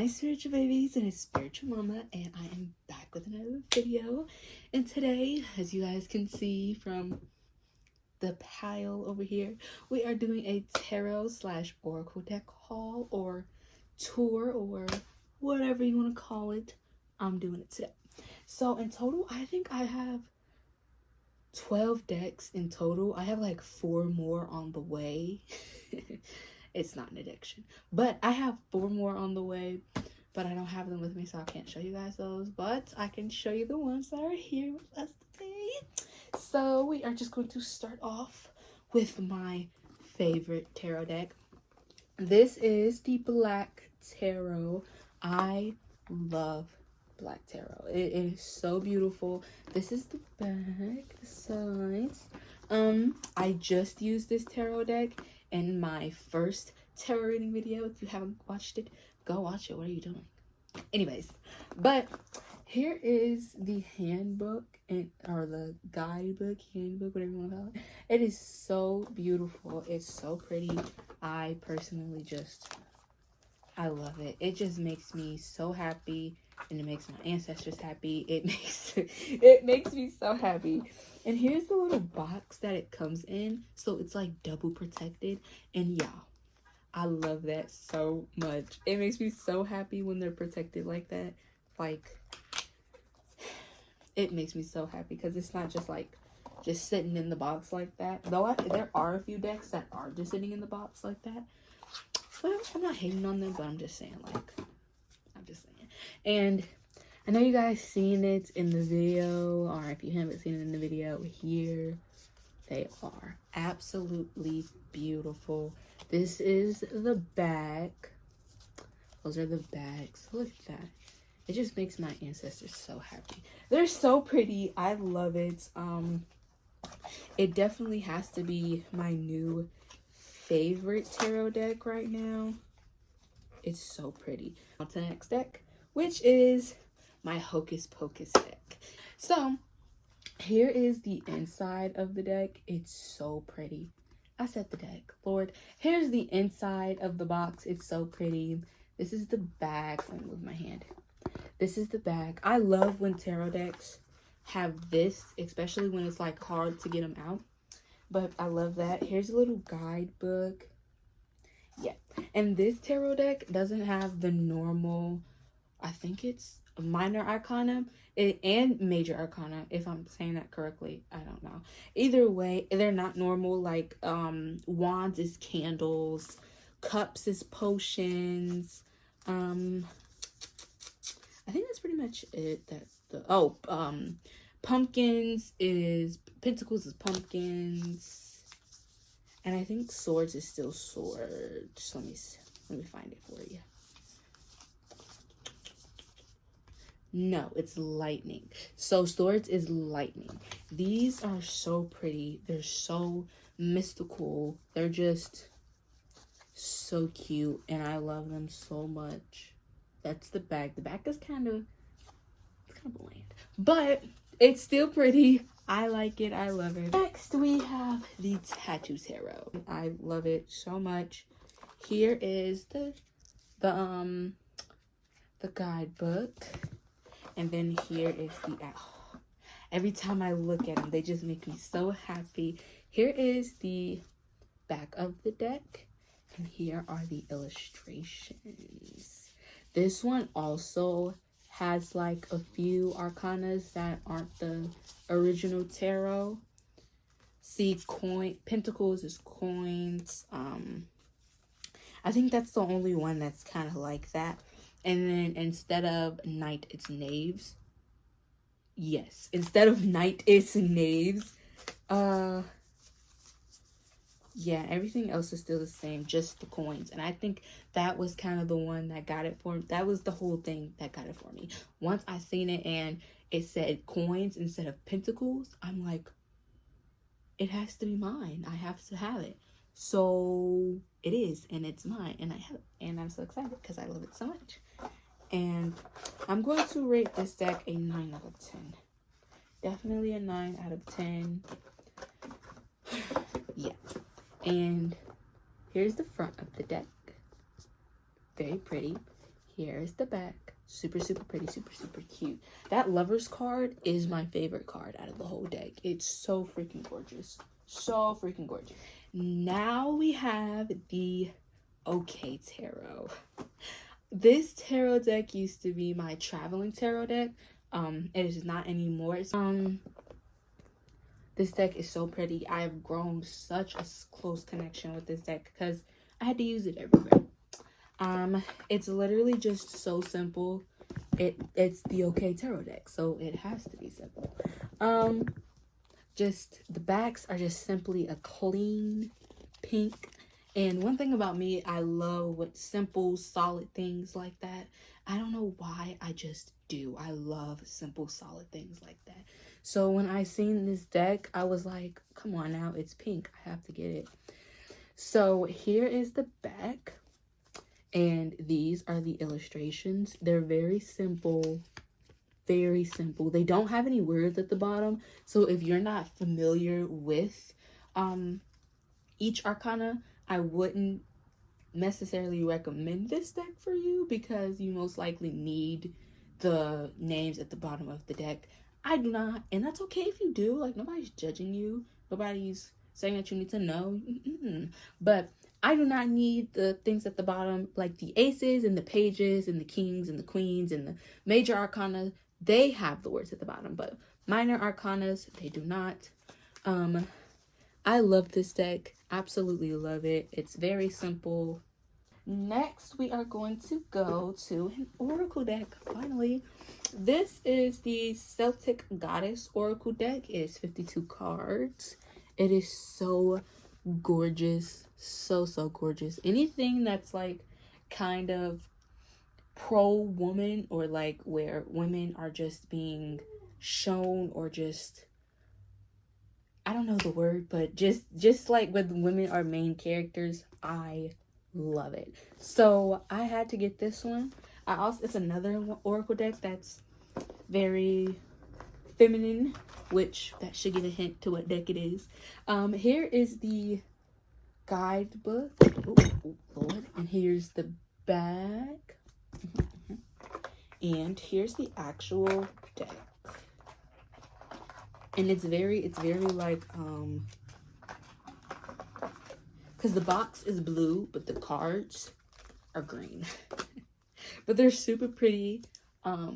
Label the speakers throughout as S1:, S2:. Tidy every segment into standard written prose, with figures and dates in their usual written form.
S1: Hi spiritual babies, and it's Spiritual Mama, and I am back with another video. And today, as you guys can see from the pile over here, we are doing a tarot / oracle deck haul or tour or whatever you want to call it. I'm doing it today. So in total, I think I have 12 decks in total. I have like 4 more on the way. It's not an addiction, but I have 4 more on the way, but I don't have them with me, so I can't show you guys those, but I can show you the ones that are here with us today. So we are just going to start off with my favorite tarot deck. This is the Black Tarot. I love Black Tarot. It is so beautiful. This is the back, the sides. I just used this tarot deck in my first tarot reading video. If you haven't watched it, go watch it. What are you doing? Anyways, but here is the handbook or the guidebook, handbook, whatever you want to call it. It is so beautiful. It's so pretty. I personally I love it. It just makes me so happy, and it makes my ancestors happy. It makes me so happy. And here's the little box that it comes in, so it's like double protected. And y'all, I love that so much. It makes me so happy when they're protected like that. Like, it makes me so happy because it's not just like just sitting in the box like that. Though there are a few decks that are just sitting in the box like that. Well, I'm not hating on them, but I'm just saying, And I know you guys seen it in the video, or if you haven't seen it in the video, here they are. Absolutely beautiful. This is the back. Those are the backs. Look at that. It just makes my ancestors so happy. They're so pretty. I love it. It definitely has to be my new favorite tarot deck right now. It's so pretty. On to the next deck, which is my Hocus Pocus deck. So here is the inside of the deck. It's so pretty. I said the deck, Lord. Here's the inside of the box. It's so pretty. This is the back. Let me move my hand. This is the back. I love when tarot decks have this, especially when it's like hard to get them out. But I love that. Here's a little guidebook. Yeah. And this tarot deck doesn't have the normal, I think it's minor arcana and major arcana, if I'm saying that correctly. I don't know. Either way, they're not normal. Like wands is candles, cups is potions. I think that's pretty much it. Pumpkins is pentacles is pumpkins, and I think swords is still swords. Let me find it for you. No, it's lightning. So swords is lightning. These are so pretty. They're so mystical. They're just so cute, and I love them so much. That's the back. The back is kind of bland, but it's still pretty. I like it. I love it. Next, we have the Tattoo Tarot. I love it so much. Here is the guidebook. And then here is the, every time I look at them, they just make me so happy. Here is the back of the deck, and here are the illustrations. This one also has like a few arcanas that aren't the original tarot. See, pentacles is coins. I think that's the only one that's kind of like that. And then instead of knight, it's knaves. Yes, instead of knight, it's knaves. Yeah, everything else is still the same, just the coins. And I think that was kind of the one that got it for me. That was the whole thing that got it for me. Once I seen it and it said coins instead of pentacles, I'm like, it has to be mine. I have to have it. So it is, and it's mine, and I have it. And I'm so excited because I love it so much. And I'm going to rate this deck a 9 out of 10. Definitely a 9 out of 10. Yeah. And here's the front of the deck. Very pretty. here's the back. Super, super pretty, super, super cute. That Lover's card is my favorite card out of the whole deck. It's so freaking gorgeous. So freaking gorgeous. Now we have the OK Tarot. This tarot deck used to be my traveling tarot deck. It is not anymore. This deck is so pretty. I have grown such a close connection with this deck because I had to use it everywhere. It's literally just so simple. It's the OK Tarot deck, so it has to be simple. Just the backs are just simply a clean pink. And one thing about me, I love with simple, solid things like that. I don't know why, I just do. I love simple, solid things like that. So when I seen this deck, I was like, come on now, it's pink. I have to get it. So here is the back. And these are the illustrations. They're very simple. Very simple. They don't have any words at the bottom. So if you're not familiar with each arcana, I wouldn't necessarily recommend this deck for you because you most likely need the names at the bottom of the deck. I do not, and that's okay if you do. Like, nobody's judging you. Nobody's saying that you need to know. But I do not need the things at the bottom, like the aces and the pages and the kings and the queens and the major arcana. They have the words at the bottom, but minor arcanas, they do not. I love this deck. Absolutely love it. It's very simple. Next, we are going to go to an oracle deck. Finally, this is the Celtic Goddess Oracle deck. It is 52 cards. It is so gorgeous. So gorgeous. Anything that's like kind of pro-woman, or like where women are just being shown, or just, I don't know the word, but just like when women are main characters, I love it. So I had to get this one. It's another oracle deck that's very feminine, which that should give a hint to what deck it is. Here is the guidebook. Oh Lord. And here's the back. And here's the actual deck. And it's very like, because the box is blue, but the cards are green. But they're super pretty,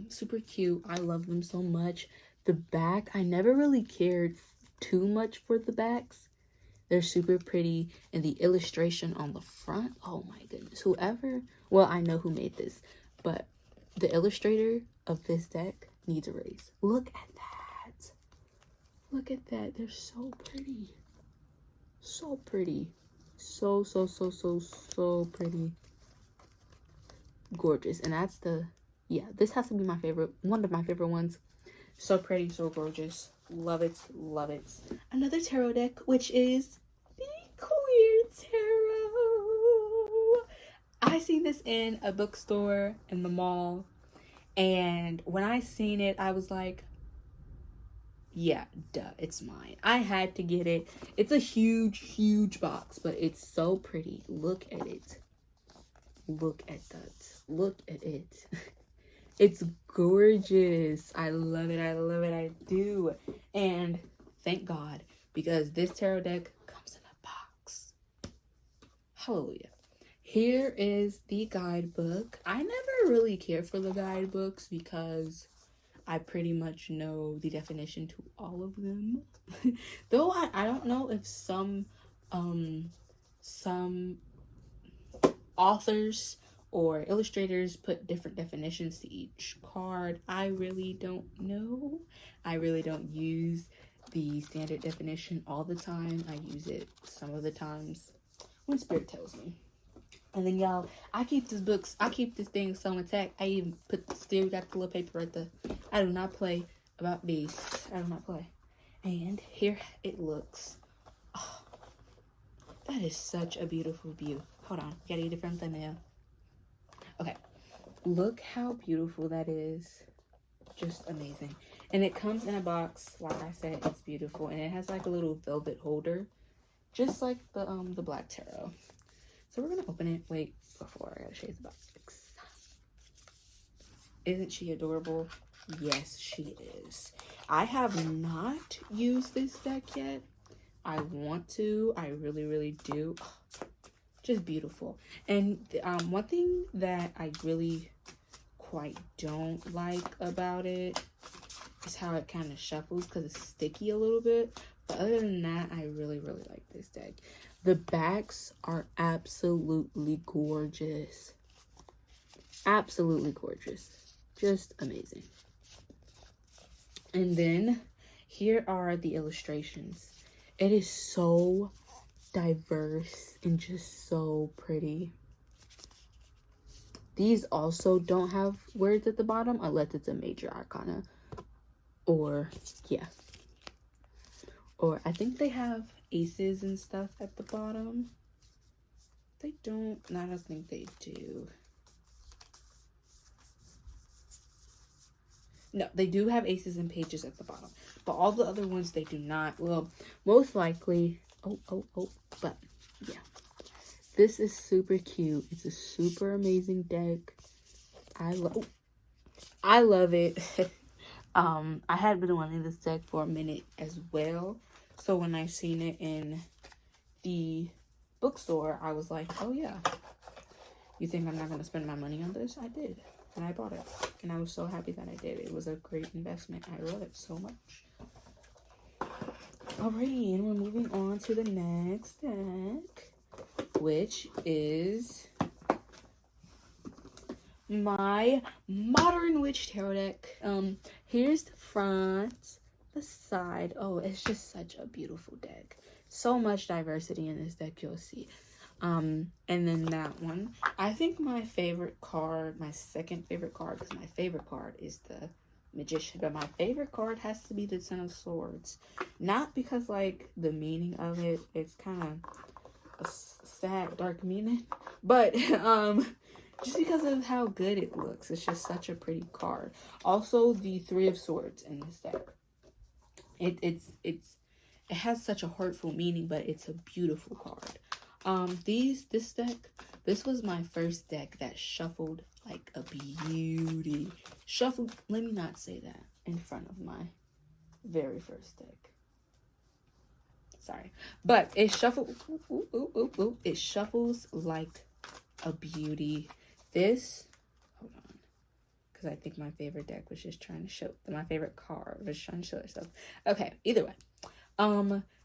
S1: super cute. I love them so much. The back, I never really cared too much for the backs. They're super pretty. And the illustration on the front, oh my goodness. Well, I know who made this, but the illustrator of this deck needs a raise. Look at that. Look at that. They're so pretty. So pretty. So pretty. Gorgeous. And that's this has to be my favorite, one of my favorite ones. So pretty, so gorgeous. Love it, love it. Another tarot deck, which is the Queer Tarot. I seen this in a bookstore in the mall, and when I seen it, I was like, yeah, duh, it's mine. I had to get it. It's a huge box, but it's so pretty. Look at it. Look at that. Look at it. It's gorgeous. I love it. I love it. I do. And thank God, because this tarot deck comes in a box. Hallelujah. Here is the guidebook. I never really cared for the guidebooks because I pretty much know the definition to all of them. Though I don't know if some authors or illustrators put different definitions to each card. I really don't know. I really don't use the standard definition all the time. I use it some of the times when Spirit tells me. And then y'all, I keep this thing so intact. I even still got the little paper right there. I do not play about these. I do not play. And here it looks. Oh, that is such a beautiful view. Hold on, gotta get it from thumbnail. Okay, look how beautiful that is. Just amazing. And it comes in a box. Like I said, it's beautiful, and it has like a little velvet holder, just like the black tarot. So we're gonna open it. Wait, before I gotta show you the box. Isn't she adorable? Yes, she is. I have not used this deck yet. I want to. I really, really do. Just beautiful. And one thing that I really quite don't like about it is how it kind of shuffles because it's sticky a little bit. But other than that, I really, really like this deck. The backs are absolutely gorgeous. Absolutely gorgeous. Just amazing. And then here are the illustrations. It is so diverse and just so pretty. These also don't have words at the bottom unless it's a major arcana. Or, yeah. Or I think they have aces and stuff at the bottom. They don't. I don't think they do. No, they do have aces and pages at the bottom. But all the other ones, they do not. Well, most likely. But, yeah. This is super cute. It's a super amazing deck. I love it. I had been wanting this deck for a minute as well. So when I seen it in the bookstore, I was like, oh yeah. You think I'm not going to spend my money on this? I did. And I bought it. And I was so happy that I did. It was a great investment. I love it so much. Alrighty, and we're moving on to the next deck, which is my Modern Witch Tarot deck. Here's the front, the side. Oh, it's just such a beautiful deck. So much diversity in this deck, you'll see. And then that one. I think my favorite card, my second favorite card, because my favorite card is the Magician, but my favorite card has to be the Ten of Swords. Not because, like, the meaning of it, it's kind of a sad, dark meaning, but, just because of how good it looks. It's just such a pretty card. Also, the Three of Swords in this deck. It has such a hurtful meaning, but it's a beautiful card. This was my first deck that shuffled like a beauty. Shuffled, let me not say that in front of my very first deck. Sorry. But it shuffled, it shuffles like a beauty. This, hold on, because I think my favorite deck was just trying to show, my favorite card was trying to show itself. Okay, either way.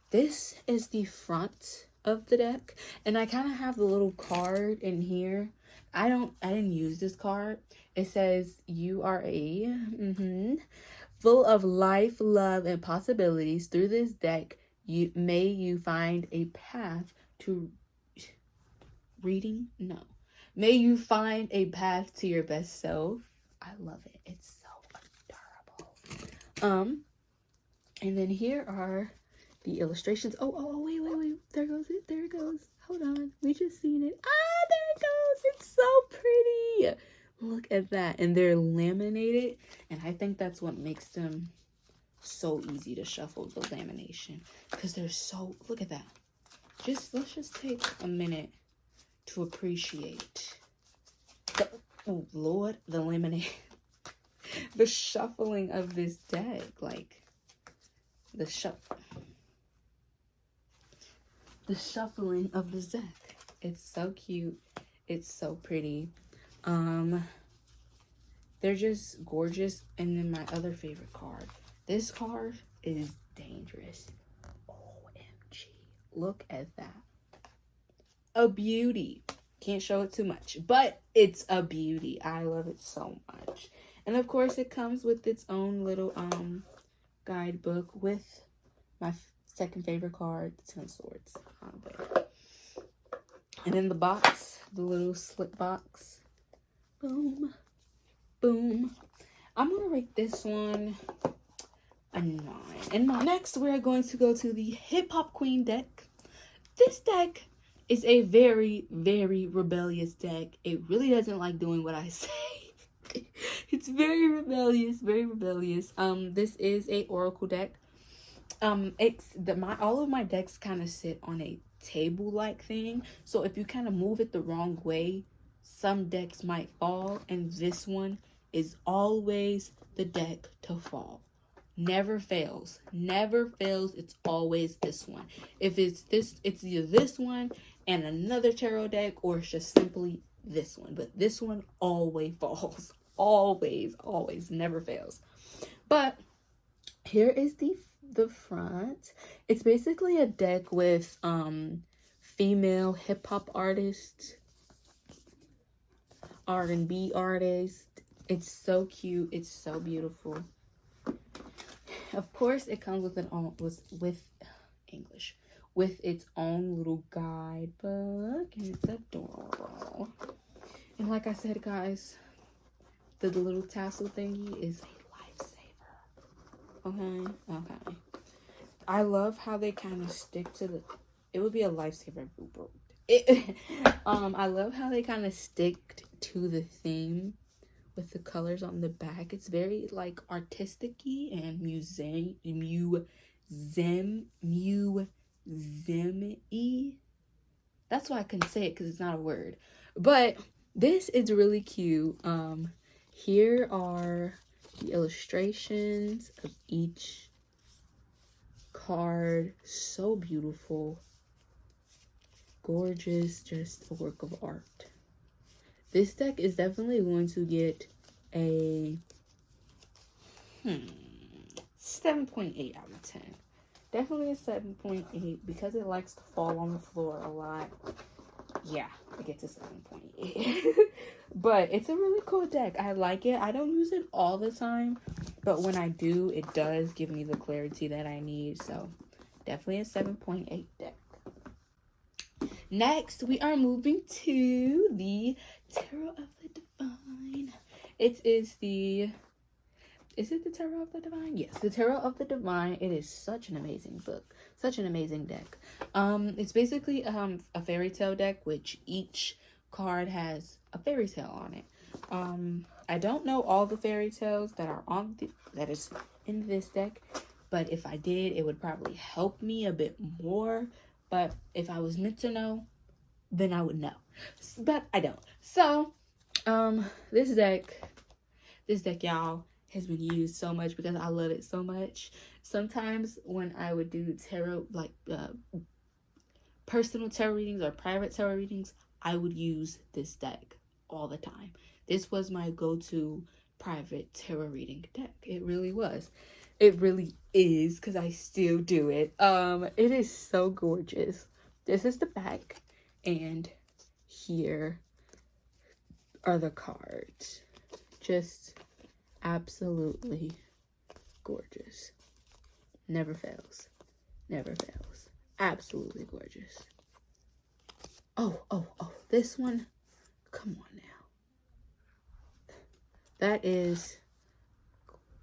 S1: This is the front of the deck, and I kind of have the little card in here. I didn't use this card. It says you are full of life, love, and possibilities. Through this deck, may you find a path to reading. No, may you find a path to your best self. I love it. It's so adorable. And then here are the illustrations. Oh, wait. There goes it. There it goes. Hold on. We just seen it. Ah, there it goes. It's so pretty. Look at that. And they're laminated. And I think that's what makes them so easy to shuffle, the lamination. Because they're so, look at that. Let's just take a minute to appreciate oh Lord, the laminate. The shuffling of this deck. Like, the shuffling of the deck. It's so cute. It's so pretty. They're just gorgeous. And then my other favorite card. This card is dangerous. OMG. Look at that. A beauty. Can't show it too much, but it's a beauty. I love it so much. And of course it comes with its own little guidebook with my second favorite card, the Ten of Swords. And in the box, the little slip box. Boom. Boom. I'm going to rate this one a 9. And next, we're going to go to the Hip Hop Queen deck. This deck is a very, very rebellious deck. It really doesn't like doing what I say. It's very rebellious, very rebellious. This is a oracle deck. All of my decks kind of sit on a table-like thing. So if you kind of move it the wrong way, some decks might fall, and this one is always the deck to fall. Never fails. Never fails. It's always this one. If it's this, it's either this one and another tarot deck, or it's just simply this one. But this one always falls. Always, always, never fails. But here is the front. It's basically a deck with female hip-hop artists, R&B artists. It's so cute. It's so beautiful. Of course, it comes with with its own little guidebook, and it's adorable. And like I said, guys, the little tassel thingy is a lifesaver. Okay. I love how they kind of stick to the. It would be a lifesaver if we broke it. I love how they kind of stick to the theme with the colors on the back. It's very like artistic-y and museum-y. That's why I couldn't say it, because it's not a word. But this is really cute. Here are the illustrations of each card. So beautiful. Gorgeous. Just a work of art. This deck is definitely going to get a 7.8 out of 10. Definitely a 7.8 because it likes to fall on the floor a lot. Yeah, it gets a 7.8. But it's a really cool deck. I like it. I don't use it all the time, but when I do, it does give me the clarity that I need. So definitely a 7.8 deck. Next, we are moving to the Tarot of the Divine. Is it the Tarot of the Divine? Yes, the Tarot of the Divine. It is such an amazing book. Such an amazing deck. It's basically a fairy tale deck, which each card has a fairy tale on it. I don't know all the fairy tales that are that is in this deck, but if I did, it would probably help me a bit more. But if I was meant to know, then I would know. But I don't. So, this deck, y'all, has been used so much because I love it so much. Sometimes when I would do tarot, like personal tarot readings or private tarot readings, I would use this deck all the time. This was my go-to private tarot reading deck. It really was. It really is, because I still do it. It is so gorgeous. This is the back, and here are the cards. Just absolutely gorgeous. Never fails. Never fails. Absolutely gorgeous. Oh, this one. Come on now.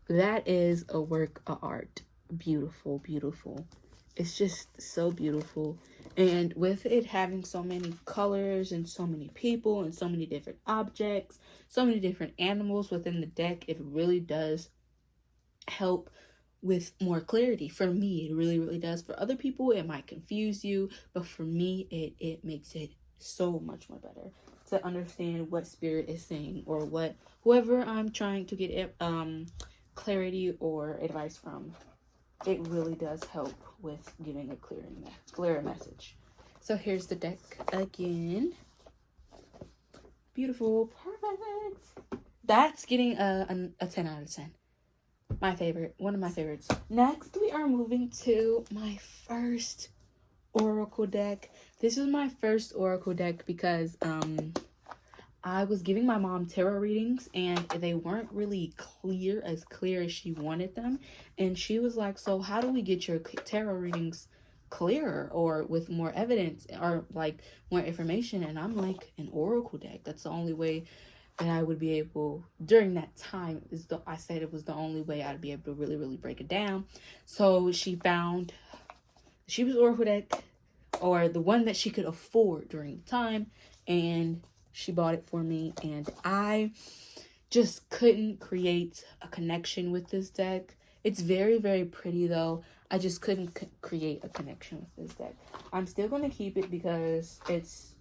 S1: That is a work of art. Beautiful, beautiful. It's just so beautiful. And with it having so many colors and so many people and so many different objects, so many different animals within the deck, it really does help with more clarity. For me, it really, really does. For other people, it might confuse you, but for me, it makes it so much more better to understand what spirit is saying, or what whoever I'm trying to get clarity or advice from. It really does help with giving a clearer message. So here's the deck again. Beautiful. Perfect. That's getting a 10 out of 10. My favorite. One of my favorites. Next, we are moving to my first oracle deck. This is my first oracle deck because I was giving my mom tarot readings and they weren't really clear as she wanted them. And she was like, so how do we get your tarot readings clearer or with more evidence or like more information? And I'm like, an oracle deck. That's the only way that I would be able, during that time, I said it was the only way I'd be able to really, really break it down. So she found Sheba's oracle deck, or the one that she could afford during the time, and she bought it for me, and I just couldn't create a connection with this deck. It's very, very pretty though. I just couldn't create a connection with this deck. I'm still going to keep it because it's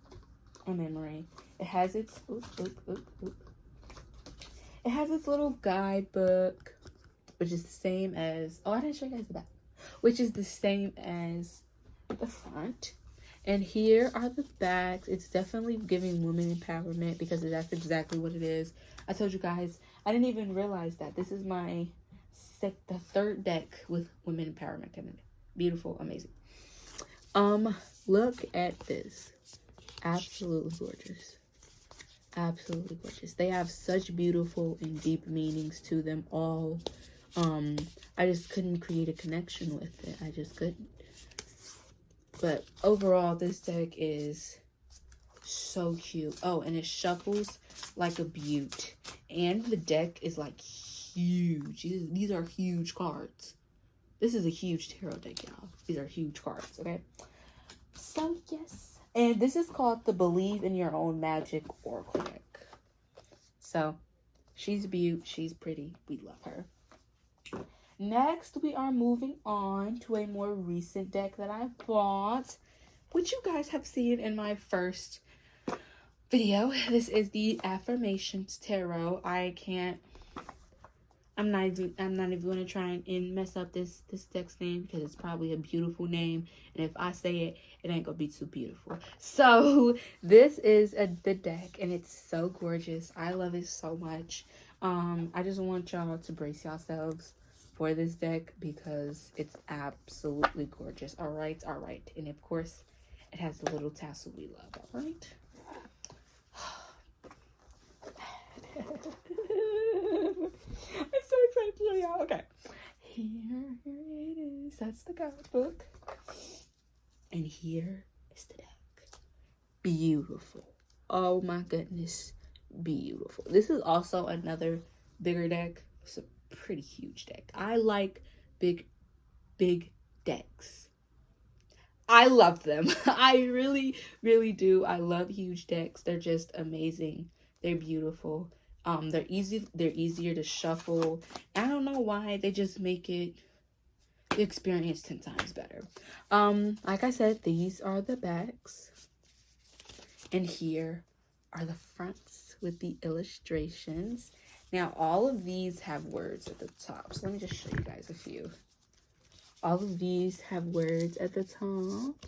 S1: a memory. It has its It has this little guidebook, which is the same as, oh, I didn't show you guys the back, which is the same as the front. And here are the backs. It's definitely giving women empowerment because that's exactly what it is. I told you guys, I didn't even realize that. This is the third deck with women empowerment in it. Beautiful, amazing. Look at this. Absolutely gorgeous. Absolutely gorgeous. They have such beautiful and deep meanings to them all. I just couldn't create a connection with it. I just couldn't. But overall, this deck is so cute. Oh, and it shuffles like a beaut. And the deck is like huge. These are huge cards. This is a huge tarot deck, y'all. These are huge cards, okay? So, yes. And this is called the Believe in Your Own Magic Oracle deck. So, she's a beaut. She's pretty. We love her. Next, we are moving on to a more recent deck that I bought, which you guys have seen in my first video. This is the Affirmations Tarot. I'm not even going to try and mess up this deck's name because it's probably a beautiful name. And if I say it, it ain't going to be too beautiful. So, this is the deck, and it's so gorgeous. I love it so much. I just want y'all to brace yourselves for this deck because it's absolutely gorgeous. All right. And of course, it has the little tassel we love. All right. I'm so excited to show y'all. Okay. Here it is. That's the guidebook. And here is the deck. Beautiful. Oh my goodness. Beautiful. This is also another bigger deck. It's a pretty huge deck. I like big decks. I love them. I really do. I love huge decks. They're just amazing. They're beautiful. They're easier to shuffle. I don't know why. They just make the experience 10 times better. Like I said, these are the backs. And here are the fronts with the illustrations. Now, all of these have words at the top. So let me just show you guys a few. All of these have words at the top.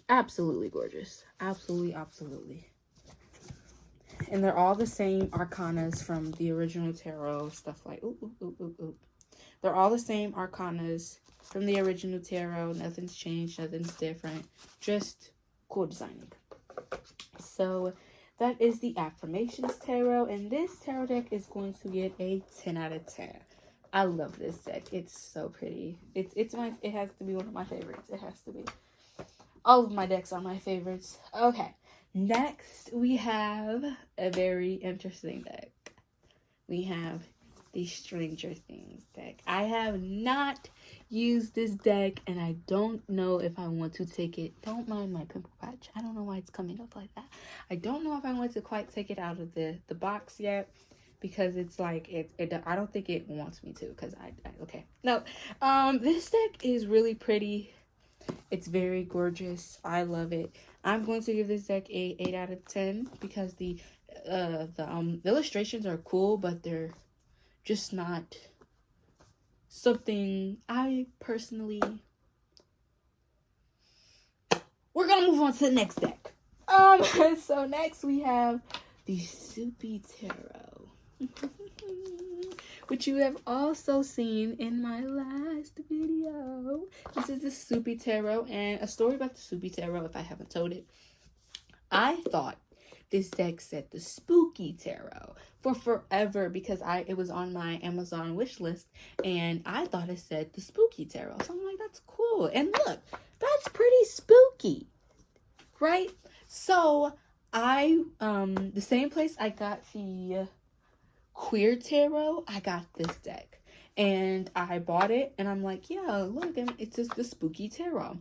S1: Absolutely gorgeous. Absolutely. And they're all the same arcanas from the original tarot. Stuff like, ooh. They're all the same arcanas from the original tarot. Nothing's changed. Nothing's different. Just cool designing. So that is the Affirmations Tarot. And this tarot deck is going to get a 10 out of 10. I love this deck. It's so pretty. It has to be one of my favorites. It has to be. All of my decks are my favorites. Okay. Next, we have a very interesting deck. We have the Stranger Things deck. I have not used this deck, and I don't know if I want to take it. Don't mind my pimple patch. I don't know why it's coming up like that. I don't know if I want to quite take it out of the box yet, because it's like, I don't think it wants me to, because okay. No, this deck is really pretty. It's very gorgeous. I love it. I'm going to give this deck a 8 out of 10 because the illustrations are cool, but they're just not something I personally. We're gonna move on to the next deck. So next we have the Soupy Tarot, which you have also seen in my last video. This is the Soupy Tarot, and a story about the Soupy Tarot, if I haven't told it. I thought this deck said the Spooky Tarot for forever because it was on my Amazon wish list, and I thought it said the Spooky Tarot. So I'm like, that's cool. And look, that's pretty spooky, right? So the same place I got the Queer Tarot, I got this deck. And I bought it, and I'm like, yeah, look, it's just the Spooky Tarot.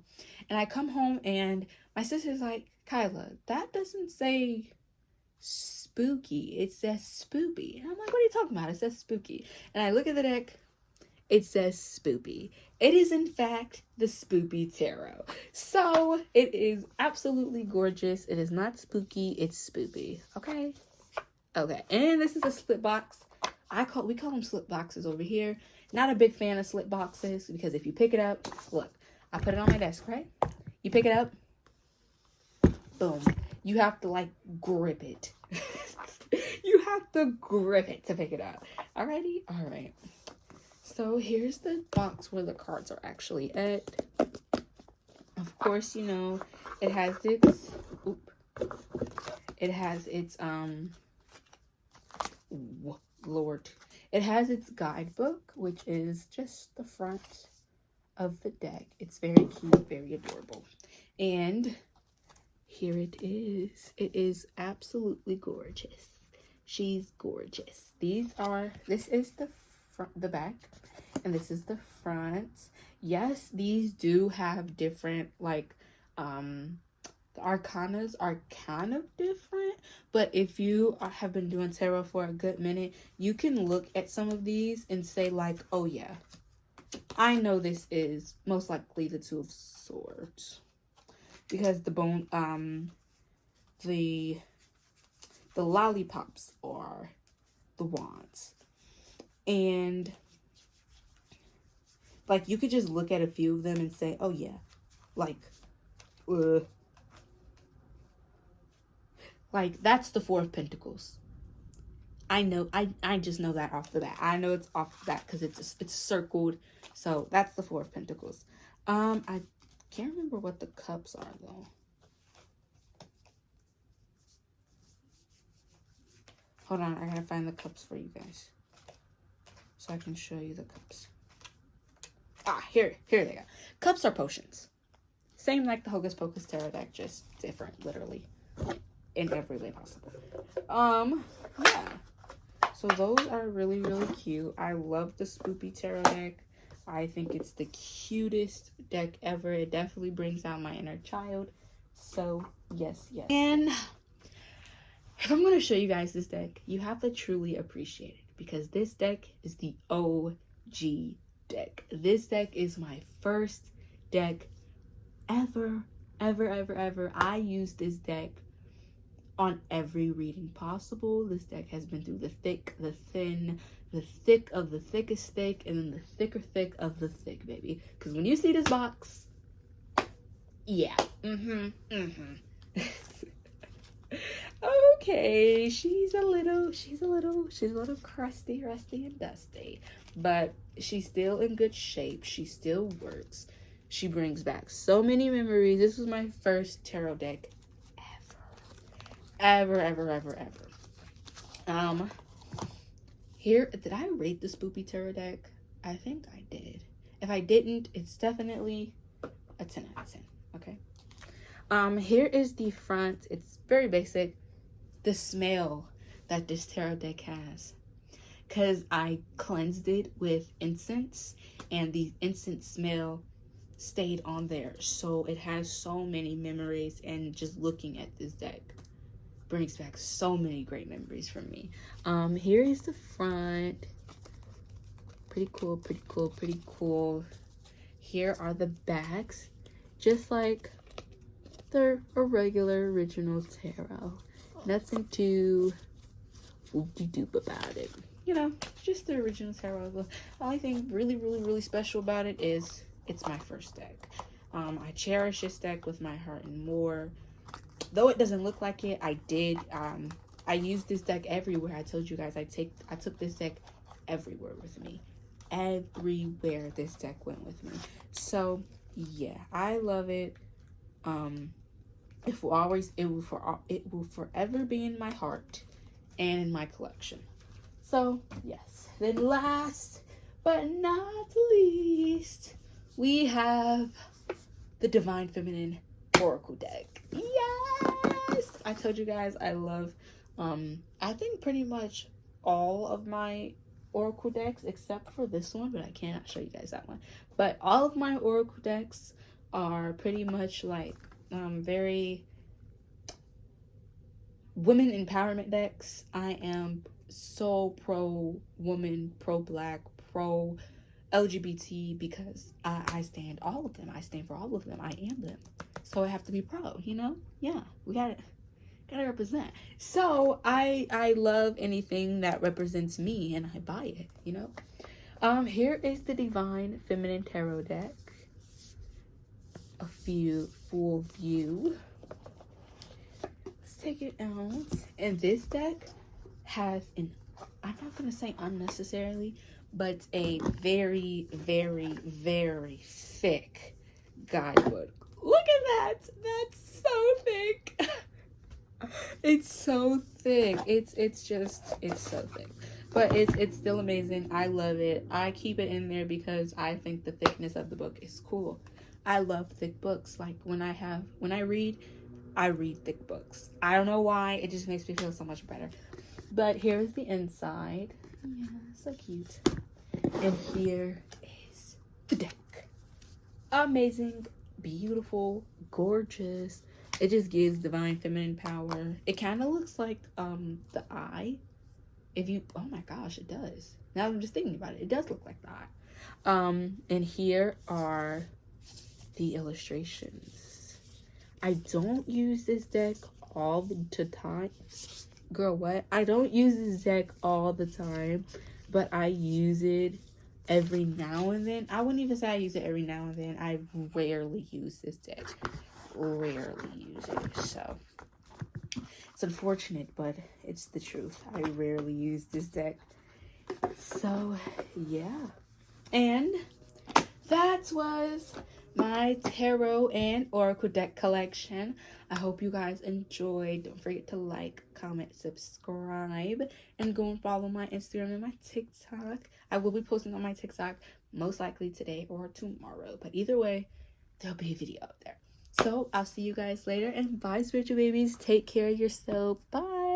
S1: And I come home, and my sister's like, Kyla, that doesn't say spooky. It says spoopy. And I'm like, what are you talking about? It says spooky. And I look at the deck. It says spoopy. It is, in fact, the Spoopy Tarot. So, it is absolutely gorgeous. It is not spooky. It's spoopy. Okay? Okay, and this is a slip box. We call them slip boxes over here. Not a big fan of slip boxes because if you pick it up, look, I put it on my desk, right? You pick it up, boom. You have to like grip it. You have to grip it to pick it up. Alrighty? Alright. So here's the box where the cards are actually at. Of course, you know, it has its Lord. It has its guidebook, which is just the front of the deck. It's very cute, very adorable. And here it is. It is absolutely gorgeous. She's gorgeous. This is the back, and this is the front. Yes, these do have different, like, the arcanas are kind of different, but if you have been doing tarot for a good minute, you can look at some of these and say like, oh yeah, I know this is most likely the Two of Swords, because the lollipops are the wands, and like you could just look at a few of them and say, oh yeah, like that's the Four of Pentacles. I know, I just know that off the bat. I know it's off the bat because it's circled. So that's the Four of Pentacles. I can't remember what the cups are though. Hold on, I gotta find the cups for you guys so I can show you the cups. Ah, here they go. Cups are potions. Same like the Hocus Pocus tarot deck, just different, literally, in every way possible. Yeah. So those are really, really cute. I love the Spoopy tarot deck. I think it's the cutest deck ever. It definitely brings out my inner child. So yes. And if I'm going to show you guys this deck, you have to truly appreciate it, because this deck is the OG deck. This deck is my first deck ever. I use this deck on every reading possible. This deck has been through the thick, the thin, the thick of the thickest thick, and then the thicker thick of the thick, baby. Because when you see this box, yeah, okay, she's a little crusty, rusty, and dusty, but she's still in good shape. She still works. She brings back so many memories. This was my first tarot deck ever. Here, did I rate the Spoopy tarot deck? I think I did. If I didn't, it's definitely a 10 out of 10. Okay. Here is the front. It's very basic. The smell that this tarot deck has, because I cleansed it with incense, and the incense smell stayed on there, so it has so many memories, and just looking at this deck brings back so many great memories for me. Here is the front. Pretty cool. Here are the backs, just like the regular original tarot. Nothing too whoop-de-doop about it, you know, just the original tarot. The only thing really special about it is it's my first deck. I cherish this deck with my heart and more. Though it doesn't look like it, I did. I used this deck everywhere. I told you guys I took this deck everywhere with me. Everywhere this deck went with me. So yeah, I love it. It will forever be in my heart and in my collection. So yes. Then last but not least, we have the Divine Feminine Oracle deck. Yes! I told you guys I love, I think pretty much all of my Oracle decks except for this one, but I cannot show you guys that one. But all of my Oracle decks are pretty much like very women empowerment decks. I am so pro woman, pro black, pro LGBT, because I stand all of them. I stand for all of them. I am them. So I have to be pro, you know? Yeah, we got it. Gotta represent. So I love anything that represents me, and I buy it, you know. Here is the Divine Feminine Tarot deck. A full view. Let's take it out. And this deck has an, I'm not gonna say unnecessarily, but a very, very, very thick guidebook. Look at that! That's so thick. It's so thick. It's so thick. But it's still amazing. I love it. I keep it in there because I think the thickness of the book is cool. I love thick books. Like when I read thick books. I don't know why. It just makes me feel so much better. But here's the inside. Yeah, so cute. And here is the deck. Amazing, beautiful, gorgeous. It just gives divine feminine power. It kind of looks like the eye. If you, oh my gosh, it does. Now I'm just thinking about it. It does look like the eye. And here are the illustrations. I don't use this deck all the time. Girl, what? I don't use this deck all the time, but I use it every now and then. I wouldn't even say I use it every now and then. I rarely use this deck. Rarely use it. So it's unfortunate, but it's the truth. I rarely use this deck. So yeah. And that was my tarot and oracle deck collection. I hope you guys enjoyed. Don't forget to like, comment, subscribe, and go and follow my Instagram and my TikTok. I will be posting on my TikTok most likely today or tomorrow, but either way, there'll be a video up there. So I'll see you guys later, and bye, spiritual babies. Take care of yourself. Bye.